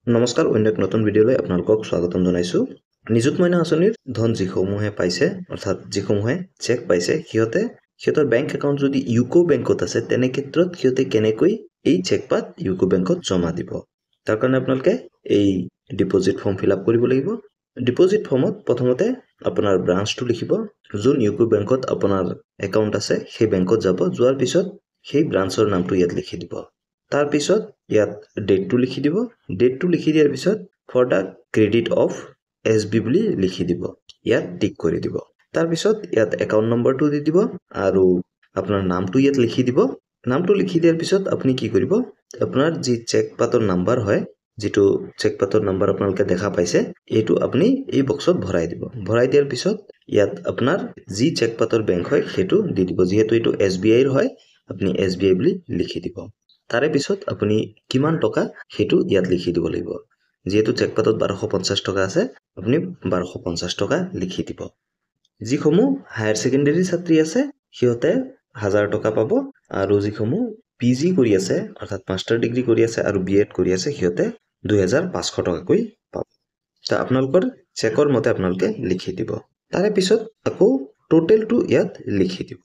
নমস্কাৰ অন্য এক নতুন ভিডিঅলৈ আপোনালোকক স্বাগতম জনাইছো নিযুত মইনা আঁচনিৰ ধন যিসমূহে পাইছে অৰ্থাৎ যিসমূহে চেক পাইছে সিহঁতৰ বেংক একাউণ্ট যদি ইউকো বেংকত আছে তেনে ক্ষেত্ৰত সিহঁতে কেনেকৈ এই চেক পাত ইউকো বেংকত জমা দিব তাৰ কাৰণে আপোনালোকে এই ডিপোজিট ফৰ্ম ফিল আপ কৰিব লাগিব ডিপোজিট ফৰ্মত প্ৰথমতে আপোনাৰ ব্ৰাঞ্চটো লিখিব যোন ইউকো বেংকত আপোনাৰ একাউণ্ট আছে সেই বেংকত যাব যোৱাৰ পিছত সেই ব্ৰাঞ্চৰ নামটো ইয়াত লিখি দিব তাৰ পিছত ইয়াত ডেটটো লিখি দিব ডেটটো লিখি দিয়াৰ পিছত for the credit of S B বুলি লিখি দিব ইয়াত টিক কৰি দিব তাৰ পিছত ইয়াত একাউণ্ট নম্বৰটো দি দিব আৰু আপোনাৰ নামটো ইয়াত লিখি দিব নামটো লিখি দিয়াৰ পিছত আপুনি কি কৰিব আপোনাৰ যি চেক পাতৰ নাম্বাৰ হয় যেটো চেক পাতৰ নাম্বাৰ আপোনালোকে দেখা পাইছে এটো আপুনি এই বক্সত ভৰাই দিব ভৰাই দিয়াৰ পিছত ইয়াত আপোনাৰ যি চেক পাতৰ বেংক হয় হেতু দি দিব যেহেতু এটো এছবিআই ৰ হয় আপুনি এছবিআই বুলি লিখি দিব তাৰে পিছত আপুনি কিমান টকা হেতু ইয়াত লিখি দিব লাগিব যেহেতু চেক পাতত 1250 টকা আছে আপুনি 1250 টকা লিখি দিব যিসমূহ হায়াৰ সেকেন্ডাৰী ছাত্ৰী আছে সিহঁতে 1000 টকা পাব আৰু যিসমূহ পিজি কৰি আছে অৰ্থাৎ মাস্টাৰ ডিগ্ৰী কৰি আছে আৰু বিএড কৰি আছে সিহঁতে 2500 টকা কৈ পাব তা আপোনালোকৰ চেকৰ মতে আপোনালোকে লিখি দিব তাৰে পিছত আকৌ টোটেলটো ইয়াত লিখি দিব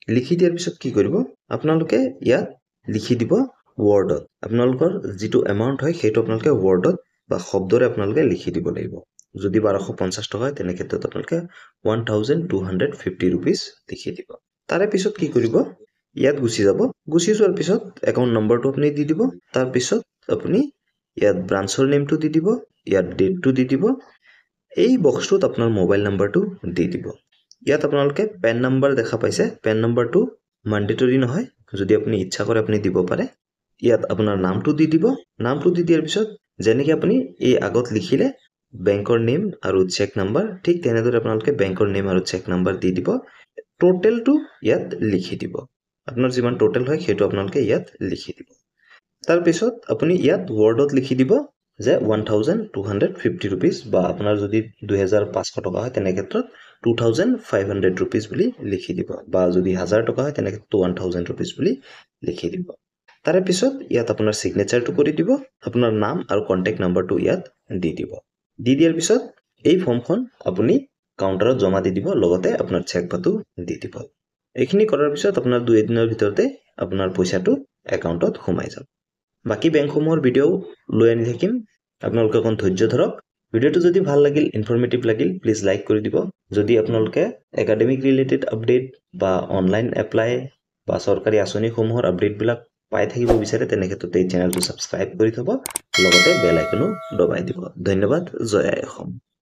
লিখি দিয়াৰ পিছত কি কৰিব আপোনালোকে ইয়াত লিখি দিব ওয়াৰ্ডত আপোনালোকৰ যেটো এমাউন্ট হয় হেতু আপোনালোকে ওয়াৰ্ডত বা শব্দৰে আপোনালোকে লিখি দিব লাগিব যদি 1250 টকা হয় তেনে ক্ষেত্ৰত আপোনালোকে 1250 रुपीस লিখি দিব তাৰে পিছত কি কৰিব ইয়াত গুছি যাব গুছি যোৱাৰ পিছত একাউণ্ট নম্বৰটো আপুনি দি দিব তাৰ পিছত আপুনি ইয়াত ব্ৰাঞ্চৰ নেমটো দি দিব ইয়াত ডেটটো দি দিব এই বক্সটোত আপোনাৰ মোবাইল নম্বৰটো দি দিব ইয়াত আপোনালোকে পেন নম্বৰ দেখা পাইছে পেন নম্বৰটো ম্যান্ডেটৰি নহয় যদি আপুনি ইচ্ছা কৰে আপুনি দিব পাৰে ইয়াত আপোনাৰ নামটো দি দিব নামটো দি দিয়াৰ পিছত যেনেকৈ আপুনি এই আগত লিখিলে বেংকৰ নেম আৰু চেক নম্বৰ ঠিক তেনেদৰে আপোনালোকে বেংকৰ নেম আৰু চেক নম্বৰ দি দিব টোটেলটো ইয়াত লিখি দিব আপোনাৰ যিমান টোটেল হয় হেতু আপোনালোকে ইয়াত লিখি দিব তাৰ পিছত আপুনি ইয়াত ওয়াৰ্ডত লিখি দিব যে 1250 रुपीस বা আপোনাৰ যদি 2500 টকা হয় তেনে ক্ষেত্ৰত 2500 रुपीस বুলি লিখি দিব বা যদি 1000 টকা হয় তেনে ক্ষেত্ৰত 1000 रुपीस বুলি লিখি দিব তাৰে পিছত ইয়াত আপোনাৰ সিগনেচাৰটো কৰি দিব আপোনাৰ নাম আৰু কন্টাক্ট নম্বৰটো ইয়াত দি দিব দি দিয়াৰ পিছত এই ফৰ্মখন আপুনি কাউন্টাৰত জমা দি দিব লগতে আপোনাৰ চেক পাতটো দি দিব এইখিনি কৰাৰ পিছত আপোনাৰ 2 দিনৰ ভিতৰতে আপোনাৰ পইচাটো একাউণ্টত সোমাই যাব বাকি বেংকসমূহৰ ভিডিও লৈ আনি থাকিম আপোনালোকে কোন ধৈৰ্য ধৰক ভিডিওটো যদি ভাল লাগিল ইনফৰমেটিভ লাগিল প্লিজ লাইক কৰি দিব যদি আপোনালোকে একাডেমিক ৰিলেটেড আপডেট বা অনলাইন এপ্লাই বা সৰকাৰি আঁচনিসমূহৰ আপডেট বিলাক পাই থাকিব বিচাৰে তেনে ক্ষেত্ৰত এই চেনেলটো সাবস্ক্ৰাইব কৰি থব লগতে বেল আইকনো দবাই দিব ধন্যবাদ জয় আই অসম